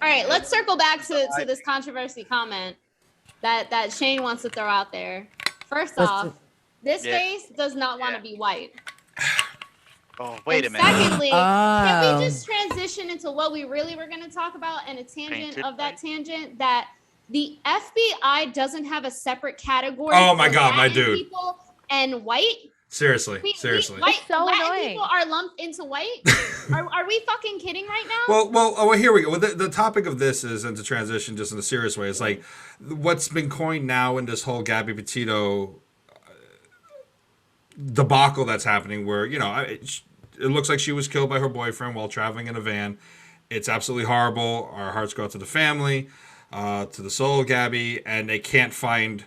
All right, let's circle back to this controversy comment that Shane wants to throw out there. First off, this face does not want to be white. Oh, wait a minute. Secondly, can we just transition into what we really were going to talk about and a tangent of that tangent that the FBI doesn't have a separate category oh my God, Latin my dude. people and white? Seriously. White, so Latin annoying. People are lumped into white? are we fucking kidding right now? Well, here we go. The topic of this is, and to transition just in a serious way, is like what's been coined now in this whole Gabby Petito debacle that's happening where, you know, it looks like she was killed by her boyfriend while traveling in a van. It's absolutely horrible. Our hearts go out to the family, to the soul of Gabby, and they can't find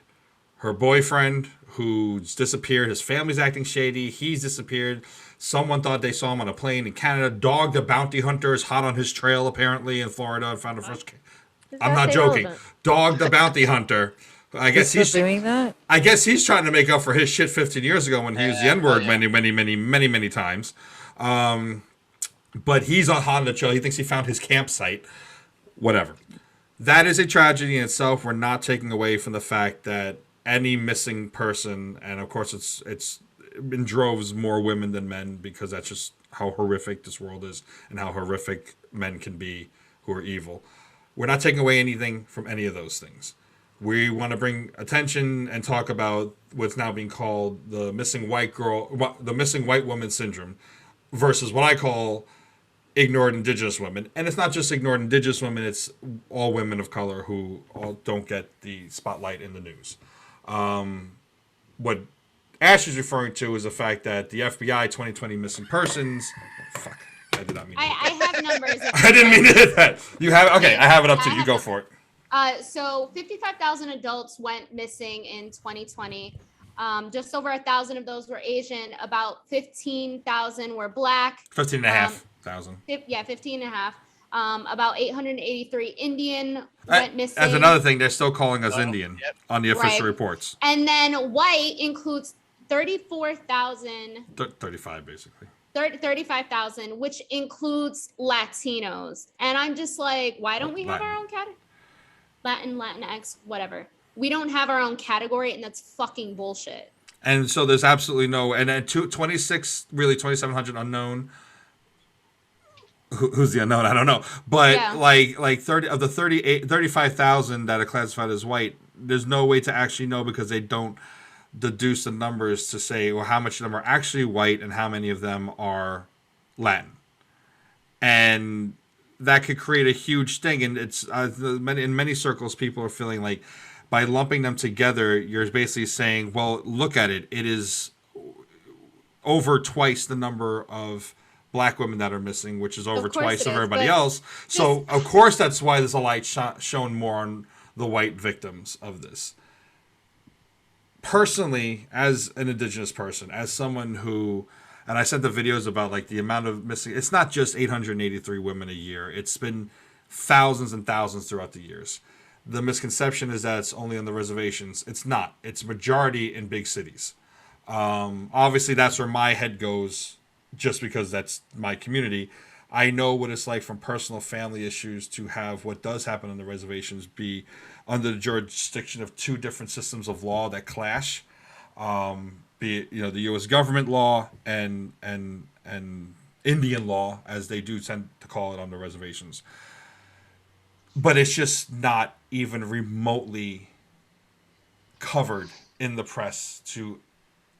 her boyfriend who's disappeared. His family's acting shady. He's disappeared. Someone thought they saw him on a plane in Canada. Dog the bounty hunter is hot on his trail apparently in Florida and found the first. I'm not joking. Dog the bounty hunter. I guess he's doing that. I guess he's trying to make up for his shit 15 years ago when he used the N-word many times. But he's hot on the trail. He thinks he found his campsite. Whatever. That is a tragedy in itself. We're not taking away from the fact that any missing person, and of course it's in droves more women than men because that's just how horrific this world is and how horrific men can be who are evil. We're not taking away anything from any of those things. We want to bring attention and talk about what's now being called the missing white woman syndrome versus what I call ignored Indigenous women. And it's not just ignored Indigenous women, it's all women of color who don't get the spotlight in the news. What Ash is referring to is the fact that the FBI 2020 missing persons. Fuck, I did not mean. I have numbers. I didn't mean to hit that. You have okay. I have it up to you. Go for it. So 55,000 adults went missing in 2020. Just over 1,000 of those were Asian. About 15,000 were Black. 15,500. Yeah, 15,500. About 883 Indian went missing. That's another thing. They're still calling us Indian on the official reports. And then white includes 34,000. 35, basically. 35,000, which includes Latinos. And I'm just like, why don't we have our own category? Latinx, whatever. We don't have our own category, and that's fucking bullshit. And so there's absolutely no, and then 2,700 unknown. Who's the unknown? I don't know. But like 30 of the 35,000 that are classified as white, there's no way to actually know because they don't deduce the numbers to say, well, how much of them are actually white and how many of them are Latin. And that could create a huge thing. And it's in many circles, people are feeling like by lumping them together, you're basically saying, well, look at it. It is over twice the number of Black women that are missing, which is over twice of everybody else. So, of course, that's why there's a light shown more on the white victims of this. Personally, as an Indigenous person, as someone who, and I sent the videos about like the amount of missing, it's not just 883 women a year. It's been thousands and thousands throughout the years. The misconception is that it's only on the reservations. It's not. It's majority in big cities. Obviously, that's where my head goes just because that's my community. I know what it's like from personal family issues to have what does happen on the reservations be under the jurisdiction of two different systems of law that clash, be it the U.S. government law and Indian law, as they do tend to call it on the reservations. But it's just not even remotely covered in the press to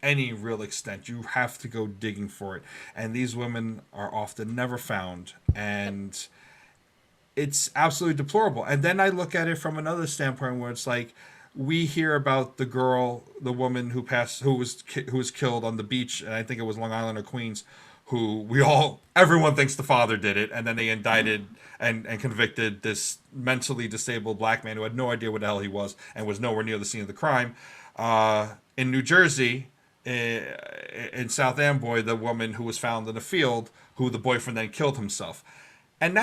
any real extent. You have to go digging for it, and these women are often never found, and it's absolutely deplorable. And then I look at it from another standpoint where it's like we hear about the woman who was killed on the beach, and I think it was Long Island or Queens, who everyone thinks the father did it, and then they indicted and convicted this mentally disabled Black man who had no idea what the hell he was and was nowhere near the scene of the crime. In New Jersey, in South Amboy, the woman who was found in a field, who the boyfriend then killed himself. And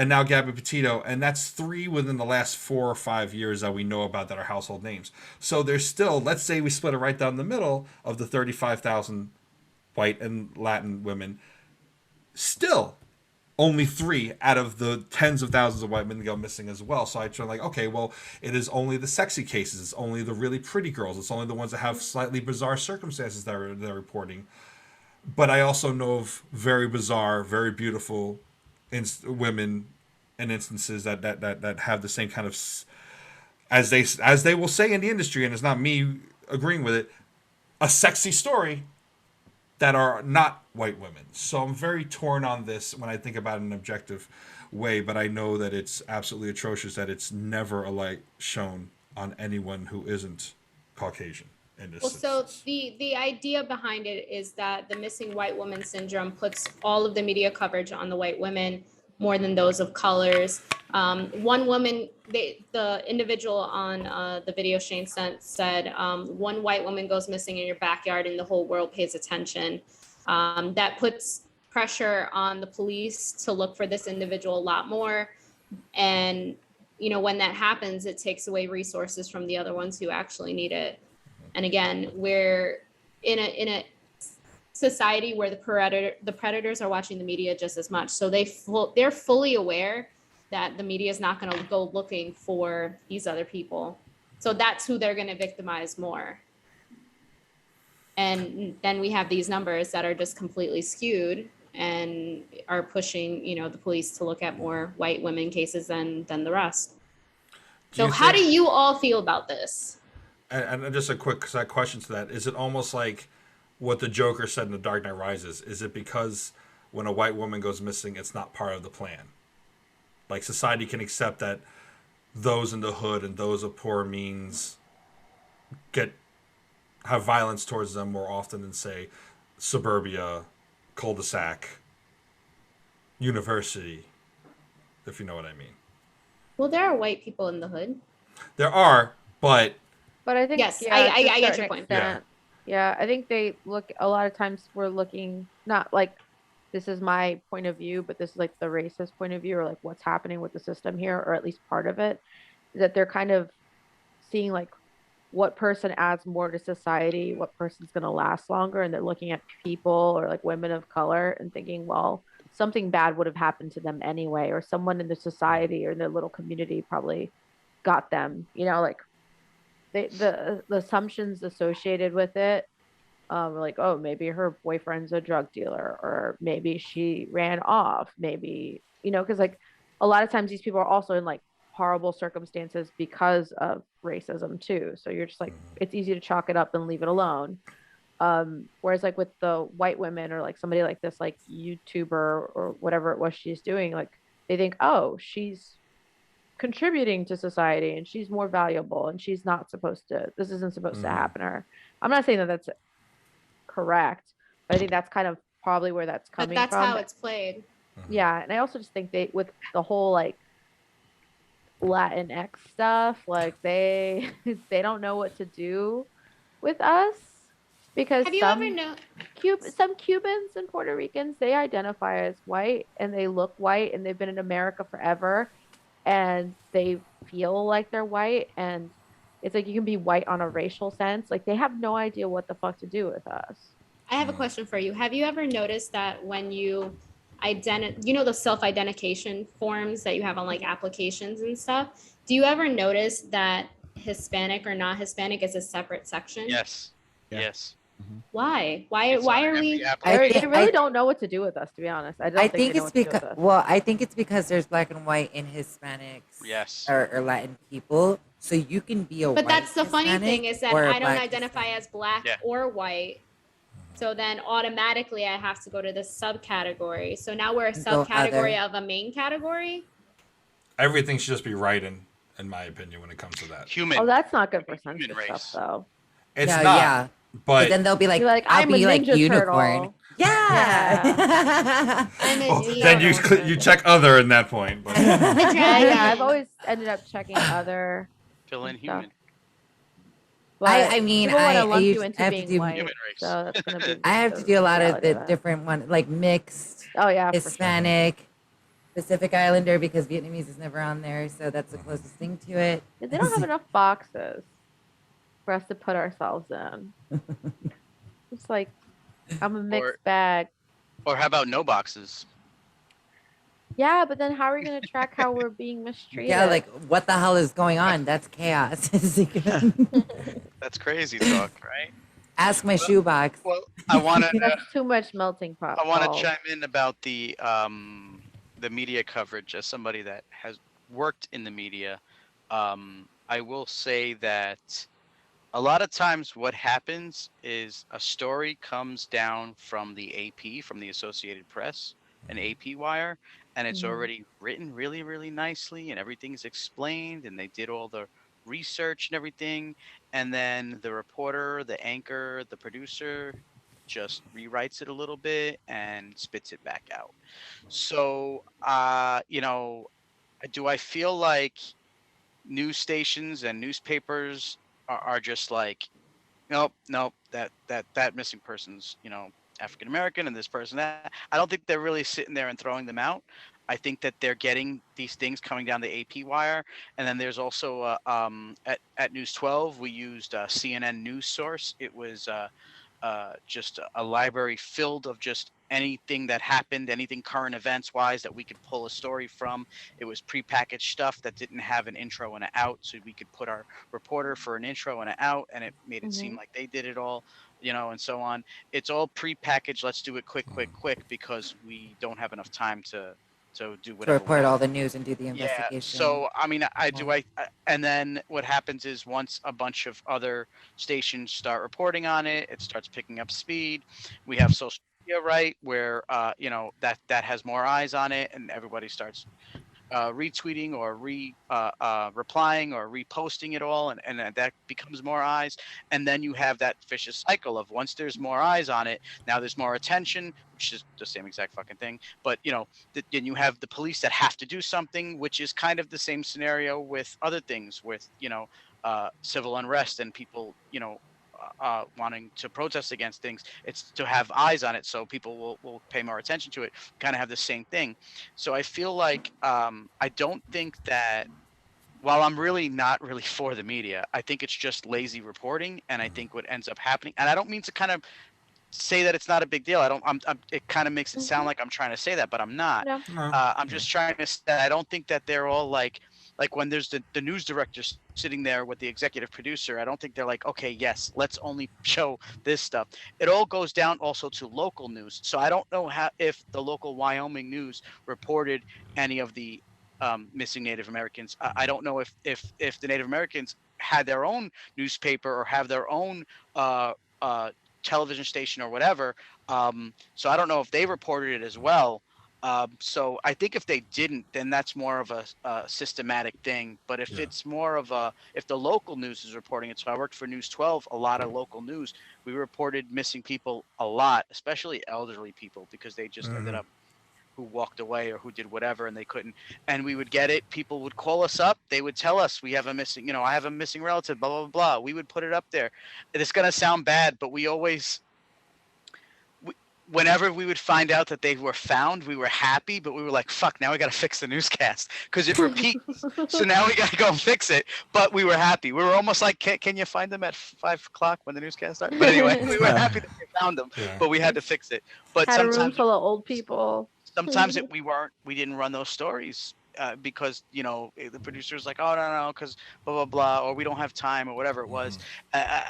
now Gabby Petito, and that's 3 within the last 4 or 5 years that we know about that are household names. So there's still, let's say we split it right down the middle of the 35,000 white and Latin women, still only 3 out of the tens of thousands of white men go missing as well. So I try like, okay, well, it is only the sexy cases. It's only the really pretty girls. It's only the ones that have slightly bizarre circumstances that they're reporting. But I also know of very bizarre, very beautiful women and instances that have the same kind of, as they will say in the industry, and it's not me agreeing with it, a sexy story that are not white women. So I'm very torn on this when I think about it in an objective way, but I know that it's absolutely atrocious that it's never a light shown on anyone who isn't Caucasian in this instance. So the idea behind it is that the missing white woman syndrome puts all of the media coverage on the white women more than those of colors. One woman, the individual on the video Shane sent said, one white woman goes missing in your backyard and the whole world pays attention. That puts pressure on the police to look for this individual a lot more. And, when that happens, it takes away resources from the other ones who actually need it. And again, we're in a society where the predators are watching the media just as much. So they're fully aware that the media is not going to go looking for these other people. So that's who they're going to victimize more. And then we have these numbers that are just completely skewed and are pushing, the police to look at more white women cases than the rest. So how do you all feel about this? And just a quick question to that. Is it almost like what the Joker said in The Dark Knight Rises? Is it because when a white woman goes missing, it's not part of the plan? Like, society can accept that those in the hood and those of poor means have violence towards them more often than, say, suburbia, cul-de-sac, university, if you know what I mean. Well, there are white people in the hood. There are, but I think, yes, yeah, I get your point. Yeah, I think they look, a lot of times we're looking, not like this is my point of view, but this is like the racist point of view, or like what's happening with the system here, or at least part of it, that they're kind of seeing like what person adds more to society, what person's going to last longer. And they're looking at people or like women of color and thinking, well, something bad would have happened to them anyway, or someone in the society or in their little community probably got them, like the assumptions associated with it, like, oh, maybe her boyfriend's a drug dealer, or maybe she ran off, maybe, because like a lot of times these people are also in like horrible circumstances because of racism too. So you're just like, it's easy to chalk it up and leave it alone. Whereas like with the white women or like somebody like this, like YouTuber or whatever it was she's doing, like they think, oh, she's contributing to society and she's more valuable and she's not supposed to, this isn't supposed to happen to her. I'm not saying that that's correct, but I think that's kind of probably where that's coming from. But that's how it's played. Yeah. And I also just think with the whole like Latinx stuff, like they don't know what to do with us, because some Cubans and Puerto Ricans, they identify as white and they look white and they've been in America forever and they feel like they're white, and it's like you can be white on a racial sense. Like they have no idea what the fuck to do with us. I have a question for you. Have you ever noticed that when you the self-identification forms that you have on like applications and stuff, do you ever notice that Hispanic or not Hispanic is a separate section? Yes. Yeah. Yes. Why are we? They really don't know what to do with us, to be honest. I think it's because, well, I think it's because there's black and white in Hispanics, yes, or Latin people. So you can be a but white that's the Hispanic funny thing, is that I don't identify Hispanic as black or white. So then automatically I have to go to the subcategory. So now we're a subcategory of a main category. Everything should just be right in my opinion when it comes to that. Human. Oh, that's not good for census race. stuff, though. It's not. Yeah. But then they'll be like, I'll I'm be a like Ninja unicorn. Turtle. Yeah. Then you check other in that point. But. Yeah, I've always ended up checking other. Fill in human. I mean, I have to do white, so that's gonna be I have to do a lot of the different ones, like mixed. Oh yeah, Hispanic, Pacific Islander, because Vietnamese is never on there, so that's the closest thing to it. They don't have enough boxes for us to put ourselves in. It's like I'm a mixed bag. Or how about no boxes? Yeah, but then how are we going to track how we're being mistreated? Yeah, like what the hell is going on? That's chaos. That's crazy talk, right? Ask my shoebox. Well, I want to That's too much melting pot I want to balls. chime in about the media coverage as somebody that has worked in the media. I will say that a lot of times what happens is a story comes down from the AP, from the Associated Press, an AP wire, and it's Mhm. already written really, really nicely and everything's explained and they did all the research and everything. And then the reporter, the anchor, the producer just rewrites it a little bit and spits it back out. So, do I feel like news stations and newspapers are just like, nope, nope, that missing person's, African American and this person that. I don't think they're really sitting there and throwing them out. I think that they're getting these things coming down the AP wire, and then there's also at News 12 we used CNN News Source. It was just a library filled of just anything that happened, anything current events wise that we could pull a story from. It was prepackaged stuff that didn't have an intro and an out, so we could put our reporter for an intro and an out, and it made it seem Mhm. like they did it all, and so on. It's all prepackaged. Let's do it quick, quick, quick because we don't have enough time to do To whatever we report have. all the news and do the Yeah. investigation. So I mean, I Yeah. do. And then what happens is once a bunch of other stations start reporting on it, it starts picking up speed. We have social media, right, where that has more eyes on it, and everybody starts retweeting or replying or reposting it all, and that becomes more eyes. And then you have that vicious cycle of once there's more eyes on it, now there's more attention, which is the same exact fucking thing. But then you have the police that have to do something, which is kind of the same scenario with other things, with civil unrest and people wanting to protest against things. It's to have eyes on it, so people will pay more attention to it. Kind of have the same thing. So I feel like I don't think that while I'm really not really for the media, I think it's just lazy reporting, and I think what ends up happening, and I don't mean to kind of say that it's not a big deal. I don't. It kind of makes it sound Mhm. like I'm trying to say that, but I'm not. No. No. I'm just trying to say that I don't think that they're all like when there's the news director sitting there with the executive producer. I don't think they're like, okay, yes, let's only show this stuff. It all goes down also to local news. So I don't know how if the local Wyoming news reported any of the missing Native Americans. I don't know if the Native Americans had their own newspaper or have their own uh, uh, television station or whatever. So I don't know if they reported it as well. So I think if they didn't, then that's more of a systematic thing. But if Yeah. it's more of if the local news is reporting it, so I worked for News 12, a lot of local news, we reported missing people a lot, especially elderly people, because they just ended up who walked away or who did whatever and they couldn't, and we would get it. People would call us up, they would tell us we have a missing, I have a missing relative, blah blah blah. We would put it up there. It's going to sound bad, but we always we, whenever we would find out that they were found, we were happy, but we were like, fuck, now we got to fix the newscast because it repeats. So now we got to go fix it. But we were happy. We were almost like, can you find them at 5 o'clock when the newscast starts? But anyway, we were happy that we found them, Yeah. but we had to fix it. But Had a room full of old people. sometimes we didn't run those stories because the producer's like, oh no, because blah blah blah, or we don't have time or whatever it was. uh,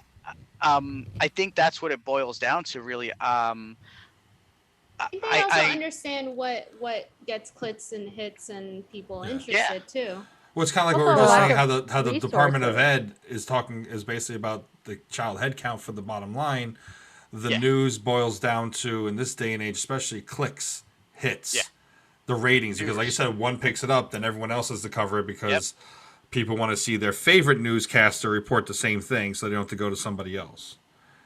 I think that's what it boils down to, really. I think they also I understand what gets clicks and hits and people Yeah. interested too. Well, it's kind of like Also what we were a just lack saying, of how the Department of resources. Ed is basically about the child head count for the bottom line. The Yeah. news boils down to, in this day and age, especially clicks, hits, Yeah. the ratings. Because, like you Viewers. said, one picks it up, then everyone else has to cover it Yep. because people want to see their favorite newscaster report the same thing, so they don't have to go to somebody else.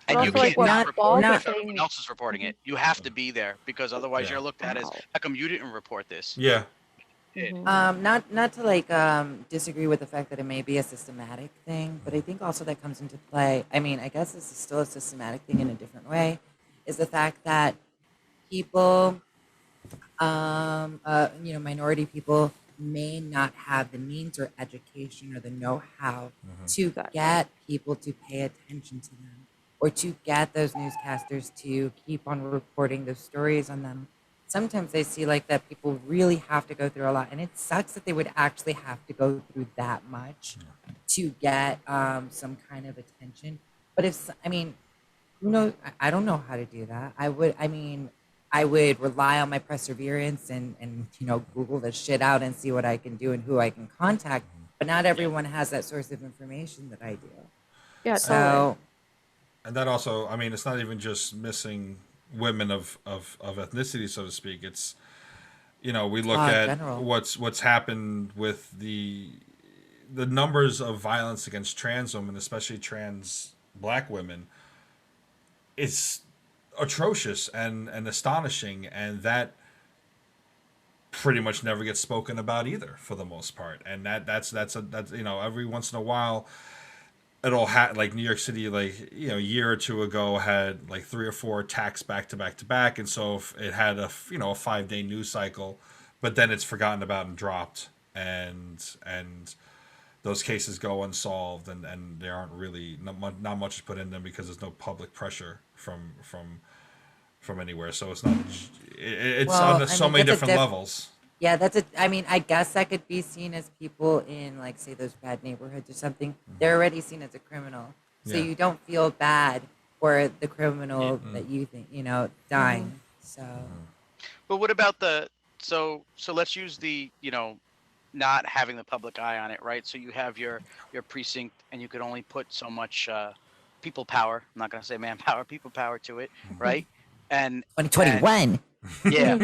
But And you also, like can't what not report Ball it was if everyone saying. else is reporting it. You have to be there because otherwise Yeah. you're looked at as, Wow. how come you didn't report this? Yeah. Mhm. Not to like disagree with the fact that it may be a systematic thing, but I think also that comes into play. I mean, I guess this is still a systematic thing in a different way. Is the fact that people, minority people may not have the means or education or the know-how to Exactly. get people to pay attention to them or to get those newscasters to keep on reporting those stories on them. sometimes I see like that people really have to go through a lot, and it sucks that they would actually have to go through that much to get some kind of attention. But I mean, who knows? I don't know how to do that. I would rely on my perseverance and Google the shit out and see what I can do and who I can contact. But not everyone has that source of information that I do. Yeah, So, totally. And that also, I mean, it's not even just missing women of ethnicity, so to speak. It's, we look at general. what's happened with the numbers of violence against trans women, especially trans Black women. It's atrocious and astonishing, and that pretty much never gets spoken about either, for the most part. And that's every once in a while it'll like New York City, like a year or two ago had like 3 or 4 attacks back to back to back, and so if it had a 5-day news cycle, but then it's forgotten about and dropped, and those cases go unsolved, and there aren't really not much is put in them because there's no public pressure from anywhere. So it's not it's on so many different levels. Yeah, I mean, I guess that could be seen as people in, like, say, those bad neighborhoods or something. They're already seen as a criminal. So you don't feel bad for the criminal that you think, dying. So. But what about so let's use the, not having the public eye on it, right? So you have your precinct, and you could only put so much people power. I'm not going to say manpower, people power to it, right? And 2021. Yeah,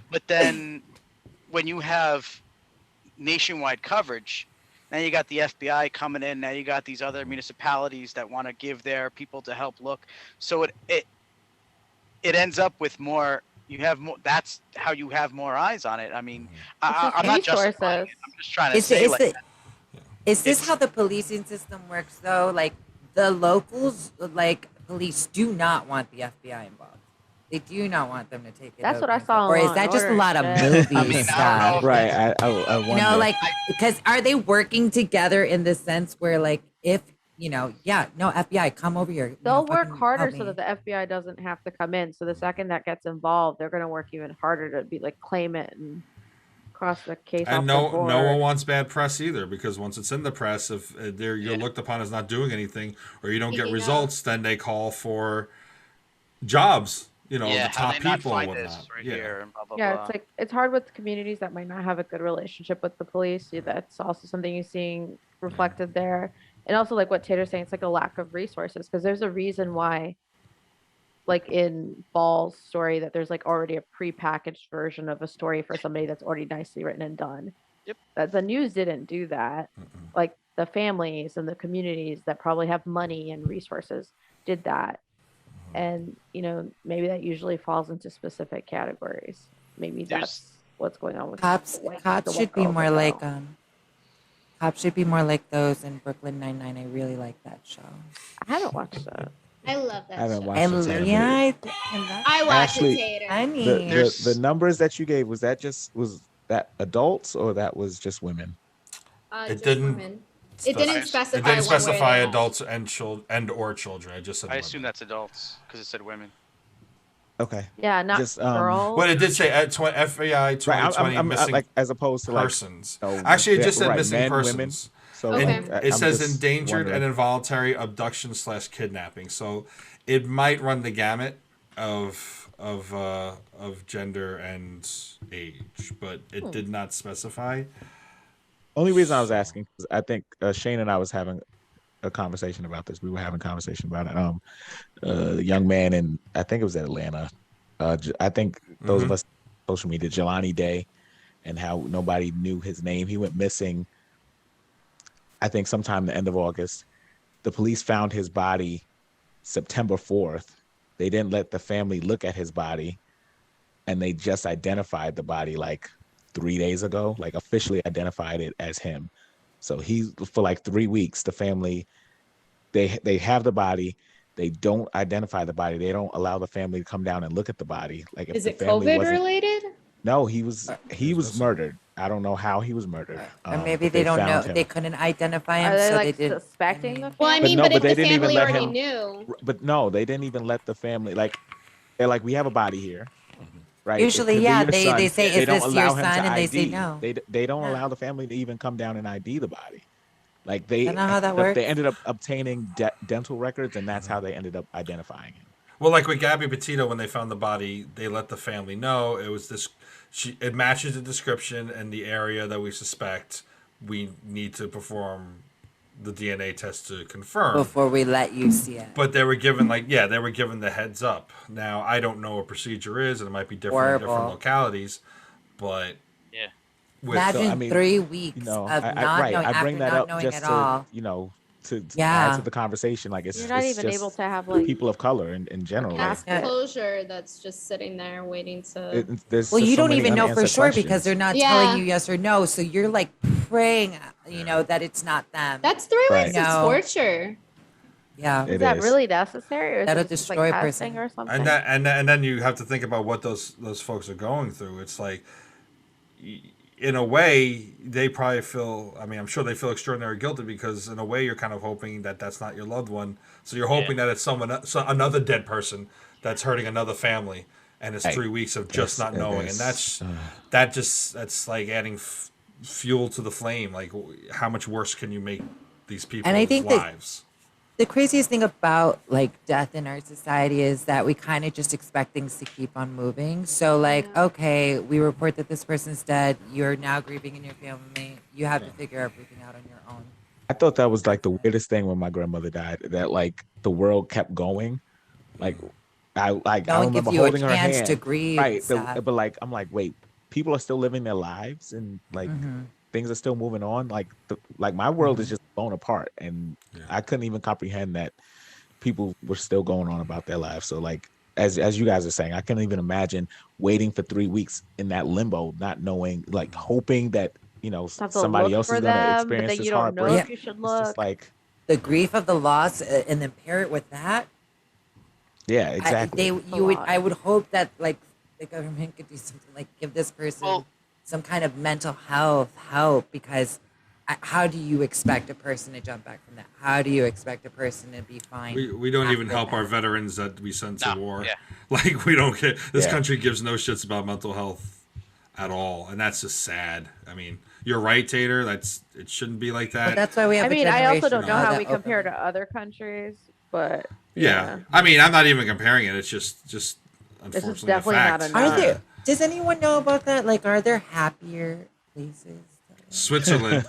but then when you have nationwide coverage, now you got the FBI coming in. Now you got these other municipalities that want to give their people to help look. So it ends up with more. You have more. That's how you have more eyes on it. I mean, I'm not just. I'm just trying to say. Is this how the policing system works, though? Like, the locals, like police, do not want the FBI involved. They do not want them to take it. That's what I saw. Or is that just a lot of movie stuff? Right. I wonder. Like, because are they working together in the sense where, like, if FBI, come over here. They'll work harder so that the FBI doesn't have to come in. So the second that gets involved, they're going to work even harder to be like claim it and cross the case. And no one wants bad press either, because once it's in the press, if you're looked upon as not doing anything, or you don't get results, then they call for jobs. The top people and whatnot. It's like it's hard with communities that might not have a good relationship with the police. That's also something you're seeing reflected there. And also, like what Tater's saying, it's like a lack of resources, because there's a reason why, like in Ball's story, that there's like already a pre-packaged version of a story for somebody that's already nicely written and done. Yep. That the news didn't do that. Like the families and the communities that probably have money and resources did that. And maybe that usually falls into specific categories. Maybe that's what's going on with cops. Cops should be more like cops should be more like those in Brooklyn Nine-Nine. I really like that show. I haven't watched that. I love that. I haven't show. watched it. I watched Ashley, it, Tater. I mean, the numbers that you gave, was that adults, or that was just women? It didn't. Women. It didn't specify. It didn't specify one way adults and or children. I just said. I assume that's adults because it said women. Okay. Yeah, not just, girls. But it did say at FBI 2020 I'm missing like, as opposed to persons. Like, actually, it just said right, missing men, persons. Women. So it says endangered and involuntary abduction / kidnapping. So it might run the gamut of gender and age, but it did not specify. Only reason I was asking, because I think Shane and I was having a conversation about this. We were having a conversation about it. The young man in, I think it was Atlanta. I think those of us on social media, Jelani Day, and how nobody knew his name. He went missing, I think sometime the end of August. The police found his body September 4th. They didn't let the family look at his body, and they just identified the body like 3 days ago, like officially identified it as him. So for like 3 weeks, the family, they have the body. They don't identify the body. They don't allow the family to come down and look at the body. Like, if Is the it family COVID related? No, he was murdered. I don't know how he was murdered. Or maybe they don't know. They couldn't identify him, Are they so like they did. suspecting the family? Well, I mean, no, but but if they the didn't even family let already him- knew. But no, they didn't even let the family, like, they're like, we have a body here, right? It Usually, could be yeah, your son. they say, They "Is don't this your allow him son?" to And they say ID. no. They don't Yeah. allow the family to even come down and ID the body. Like I don't know how that works. they ended up obtaining dental records, and that's how they ended up identifying him. Well, like with Gabby Petito, when they found the body, they let the family know it was this. It matches the description and the area that we suspect. We need to perform the DNA test to confirm Before we let you see it. But they were given they were given the heads up. Now I don't know what procedure is, and it might be different in different Horrible. localities. But Yeah. Imagine 3 weeks of not knowing, I after bring that not up knowing just at to all. to Yeah. add to the conversation. Like You're not it's even just able to have like people of color in general. Cast Yeah. closure that's just sitting there waiting to. There's Well, just you so don't many even know for unanswered sure because questions. they're not Yeah. telling you yes or no. So you're like praying, that it's not them. That's 3 Right. weeks of No. torture. Yeah. It is that is. really necessary, or is That'll it just destroy like a testing person. or something? and then you have to think about what those folks are going through. It's like, in a way, they probably feel. I mean, I'm sure they feel extraordinarily guilty because, in a way, you're kind of hoping that that's not your loved one. So you're hoping that it's another dead person that's hurting another family, and it's Right. 3 weeks of just not knowing, and that's like adding fuel to the flame. Like, how much worse can you make these people's And I think that- lives? The craziest thing about like death in our society is that we kind of just expect things to keep on moving. So like, okay, we report that this person's dead. You're now grieving in your family. You have to figure everything out on your own. I thought that was like the weirdest thing when my grandmother died. That like the world kept going. Like I No one remember gives you a holding her chance hand. to grieve. Right. Seth. But like I'm like, wait, people are still living their lives and like things are still moving on. Like my world is just blown apart, and I couldn't even comprehend that people were still going on about their lives. So like as you guys are saying, I couldn't even imagine waiting for 3 weeks in that limbo, not knowing, like hoping that Have to somebody look else for is going to them, but experience then this you don't know heartbreak. if you should It's look. just like, The grief of the loss and then pair it with that. yeah, exactly. I would hope that like the government could do something like give this person some kind of mental health help, because how do you expect a person to jump back from that? How do you expect a person to be fine? We don't even after help our that? veterans that we send to No, war. yeah. Like, we don't care. This Yeah. country gives no shits about mental health at all, and that's just sad. I mean, you're right, Tater. It shouldn't be like But that. that's why we have. I mean, I also don't know how we that compare to openly- other countries, but yeah. I mean, I'm not even comparing it. It's just unfortunately definitely a not fact. enough. Are there? Does anyone know about that? Like, are there happier places? Switzerland.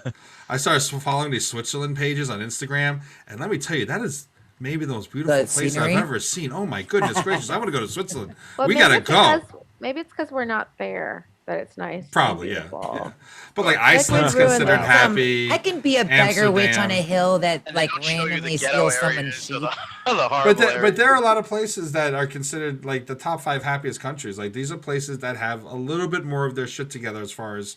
I started following these Switzerland pages on Instagram, and let me tell you, that is maybe the most beautiful The place scenery? I've ever seen. Oh my goodness gracious! I want to go to Switzerland. But We maybe gotta it's go. because- Maybe it's because we're not there that it's nice. and Probably, yeah. beautiful. But like Iceland's ruin considered that. happy. I can be a beggar witch on a Amsterdam. hill that And they like don't show you the randomly ghetto steals areas someone's or sheep. the horrible But there are a lot of places that are considered like the top 5 happiest countries. Like, these are places that have a little bit more of their shit together as far as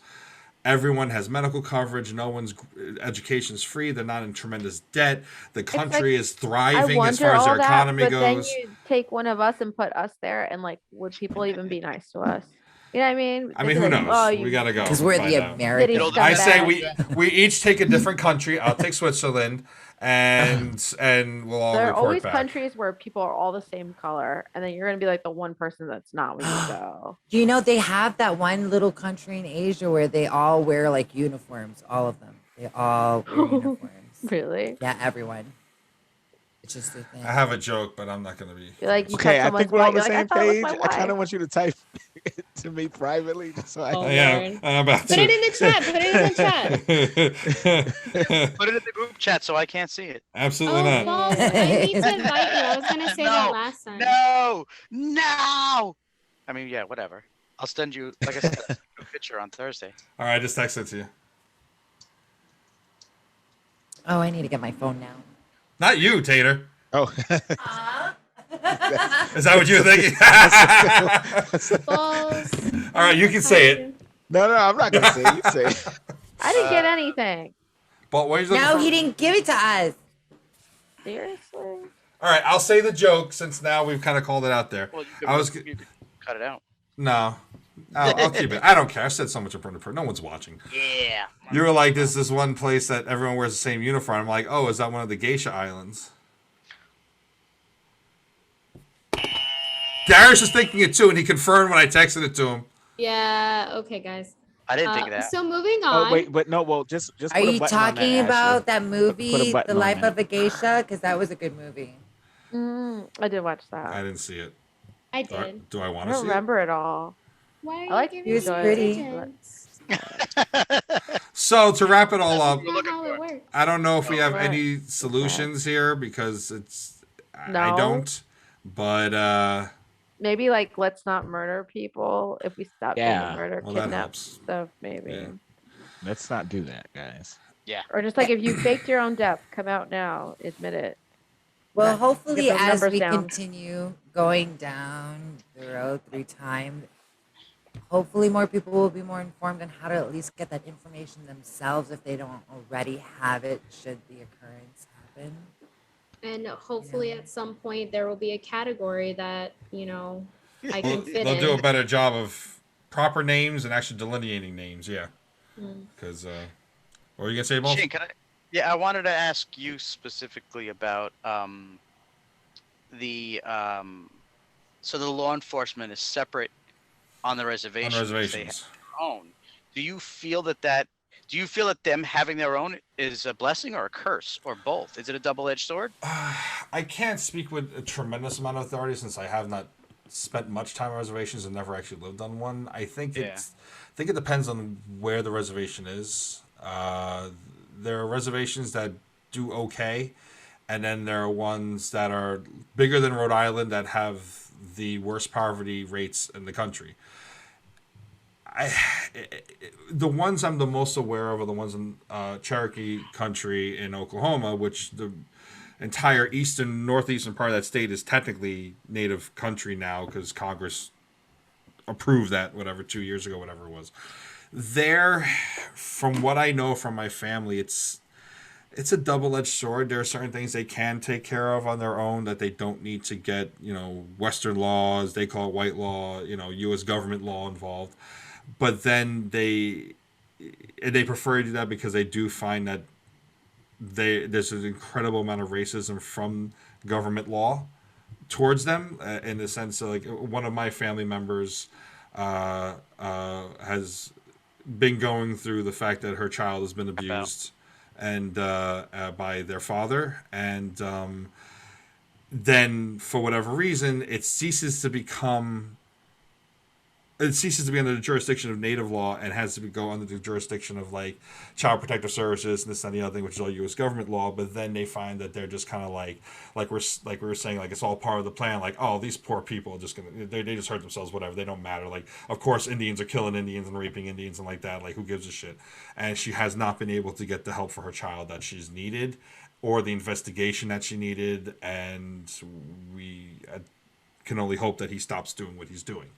everyone has medical coverage. No one's education's free. They're not in tremendous debt. The country is I thriving as wonder far as all their that, economy but goes. then you take one of us and put us there, and like, would people even be nice to us? You know what I mean? I They'd mean, be who like, knows? "Oh, We you gotta go. Because we're find the out. Americans. It'll- I say scumbag." we each take a different country. I'll take Switzerland, and we'll all There are report always back. countries where people are all the same color, and then you're gonna be like the one person that's not when you go. Do you know they have that one little country in Asia where they all wear like uniforms? All of them. They all wear uniforms. Really? Yeah, everyone. It's just a thing. I have a joke, but I'm not gonna be. You're like, you Okay, touch I someone's think we're on butt, the you're same like, I thought it was page. my I kind of wife. want you to type it to me privately, just so I Oh, can. Yeah, I'm about Put to. it in the chat. Put it in the chat. Put it in the group chat so I can't see it. Absolutely Oh, not. balls. I need to invite you. I was gonna say that No, last time. No. I mean, yeah, whatever. I'll send you, like I said, a picture on Thursday. All right, I just texted it to you. Oh, I need to get my phone now. Not you, Tater. Oh, Is that what you were thinking? Balls. All right, you can say it. no, I'm not gonna say it. You say it. I didn't get anything. But what are you looking No, for? he didn't give it to us. Seriously? All right, I'll say the joke since now we've kind of called it out there. Well, you could cut it out. No, I'll keep it. I don't care. I said so much in front of her. No one's watching. Yeah. You were like, there's this one place that everyone wears the same uniform. I'm like, oh, is that one of the geisha islands? Darius was thinking it too, and he confirmed when I texted it to him. Yeah. Okay, guys. I didn't think of that. So moving on. Oh wait, but no, well, just Are put a you button on talking that, about Ashley. that movie, button The on Life that. of a Geisha? Because that was a good movie. I did watch that. I didn't see it. I did. Do I I want to don't see remember it all. Why are I like you He was giving me pretty. digits? it? So to wrap it all up, We're looking How for it works. I don't know if we have What? any solutions here because it's I No. don't. But Maybe like let's not murder people. If we stop doing Yeah. the murder, Well, that kidnap helps. stuff, maybe. Yeah. Let's not do that, guys. Or just like if you faked your own death, come out now, admit it. Well, Get hopefully, those as numbers we down. continue going down the road through time, hopefully more people will be more informed on how to at least get that information themselves if they don't already have it, should the occurrence happen. And hopefully at some point there will be a category that, I Well, can fit they'll in. do a better job of proper names and actually delineating names. Yeah, because what were you gonna say, Mo? Shane, I wanted to ask you specifically about so the law enforcement is separate on the reservation. On They reservations. have their own. Do you feel that them having their own is a blessing or a curse or both? Is it a double-edged sword? I can't speak with a tremendous amount of authority since I have not spent much time on reservations and never actually lived on one. I think it depends on where the reservation is. There are reservations that do okay, and then there are ones that are bigger than Rhode Island that have the worst poverty rates in the country. The ones I'm the most aware of are the ones in Cherokee country in Oklahoma, which the entire northeastern part of that state is technically native country now because Congress approved that 2 years ago, whatever it was. There, from what I know from my family, it's a double-edged sword. There are certain things they can take care of on their own that they don't need to get, Western laws, they call it white law, U.S. government law involved. But then they prefer to do that because they do find that there's an incredible amount of racism from government law towards them, in the sense of, like, one of my family members has been going through the fact that her child has been abused and by their father, and then for whatever reason it ceases to be under the jurisdiction of native law and has to go under the jurisdiction of, like, child protective services and this and the other thing, which is all U.S. government law. But then they find that they're just kind of like we were saying, like, it's all part of the plan. Like, oh, these poor people are just they just hurt themselves, whatever. They don't matter. Like, of course, Indians are killing Indians and raping Indians and like that. Like, who gives a shit? And she has not been able to get the help for her child that she's needed, or the investigation that she needed. And we can only hope that he stops doing what he's doing.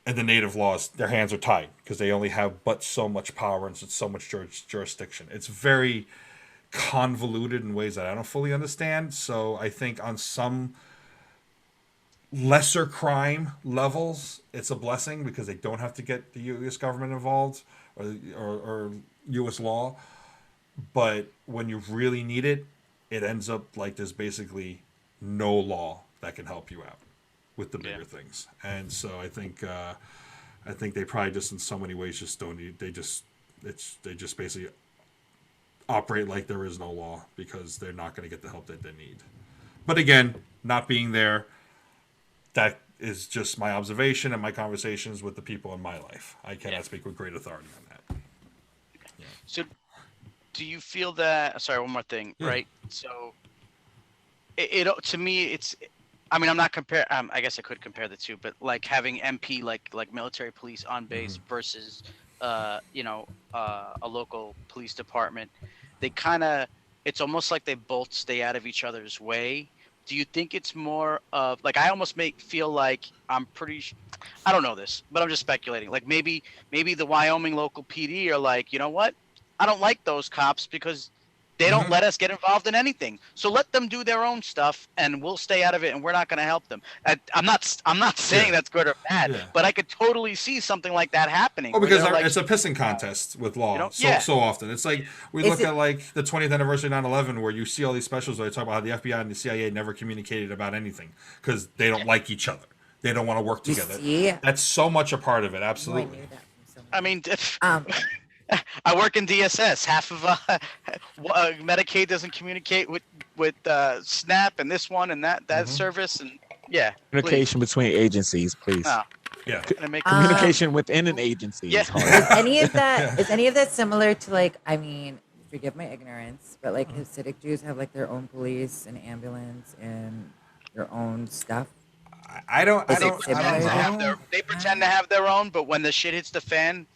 And the native laws, their hands are tied because they only have but so much power and so much jurisdiction. It's very convoluted in ways that I don't fully understand. So I think on some lesser crime levels, it's a blessing because they don't have to get the U.S. government involved or U.S. law. But when you really need it, it ends up like there's basically no law that can help you out with the bigger things. And so I think they probably just in so many ways just don't need, they just basically operate like there is no law because they're not going to get the help that they need. But again, not being there, that is just my observation and my conversations with the people in my life. I cannot speak with great authority on that. Yeah. So do you feel that, sorry, one more thing, right? So it to me, it's, I mean, I'm not compare. I guess I could compare the two, but like having MP, like military police on base versus, a local police department, they kind of, it's almost like they both stay out of each other's way. Do you think it's more of, like, I almost feel like I don't know this, but I'm just speculating. Like maybe the Wyoming local PD are like, you know what? I don't like those cops because they don't let us get involved in anything. So let them do their own stuff, and we'll stay out of it, and we're not going to help them. I'm not saying that's good or bad, but I could totally see something like that happening. Oh, because it's a pissing contest with law so often. It's like we look at like the 20th anniversary of 9/11, where you see all these specials where they talk about how the FBI and the CIA never communicated about anything because they don't like each other. They don't want to work You together. see? That's so much a part of it. Oh, I Absolutely. knew that from someone. I mean, Um, I work in DSS. Half of Medicaid doesn't communicate with SNAP and this one and that service, and yeah, Communication between agencies, please. No, Yeah. and it make Communication within an agency Yeah. is hard. is any of that is any of that similar to like? I mean, forgive my ignorance, but like Hasidic Jews have like their own police and ambulance and their own stuff. I don't they know. pretend to have their own, but when the shit hits the fan,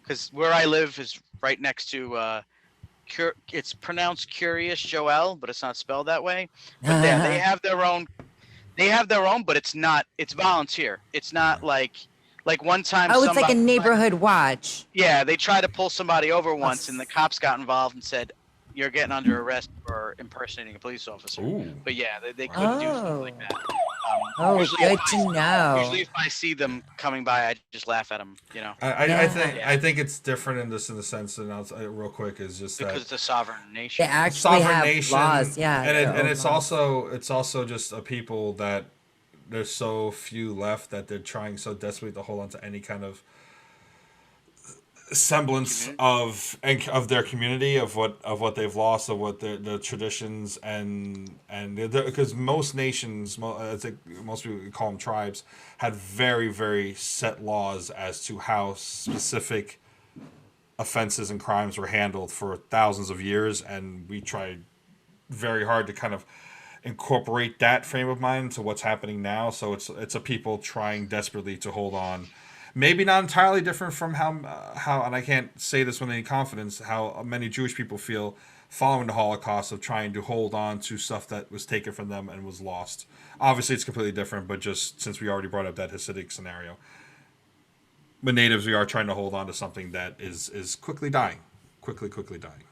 because where I live is right next to it's pronounced Curious Joel, but it's not spelled that way. But yeah, they have their own. They have their own, but it's not. It's volunteer. It's not like one time. Oh, it's like a somebody- neighborhood watch. Yeah, they tried to pull somebody over once, and the cops got involved and said, "You're getting under arrest for impersonating a police officer." Ooh. But yeah, they couldn't do something like that. Oh, usually good if I- to know. Usually, if I see them coming by, I just laugh at them. You know, I think it's different in the sense, and I'll real quick is just because that it's a sovereign nation. They actually sovereign have nation, laws, yeah. and their own it's laws. also just a people that there's so few left that they're trying so desperately to hold on to any kind of semblance of their community, of what they've lost, of what the traditions and because most nations, I think most people call them tribes, had very, very set laws as to how specific offenses and crimes were handled for thousands of years, and we tried very hard to kind of incorporate that frame of mind to what's happening now. So it's a people trying desperately to hold on. Maybe not entirely different from how, and I can't say this with any confidence, how many Jewish people feel following the Holocaust, of trying to hold on to stuff that was taken from them and was lost. Obviously, it's completely different, but just since we already brought up that Hasidic scenario, with natives, we are trying to hold on to something that is quickly dying, quickly dying.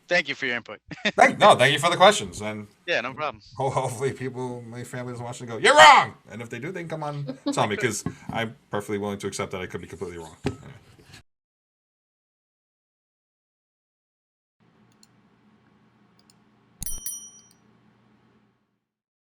Thank you for your input. Thank you for the questions, and Yeah, no problem. hopefully people, my family doesn't watch and go, "You're wrong," and if they do, they can come on and tell me, because I'm perfectly willing to accept that I could be completely wrong.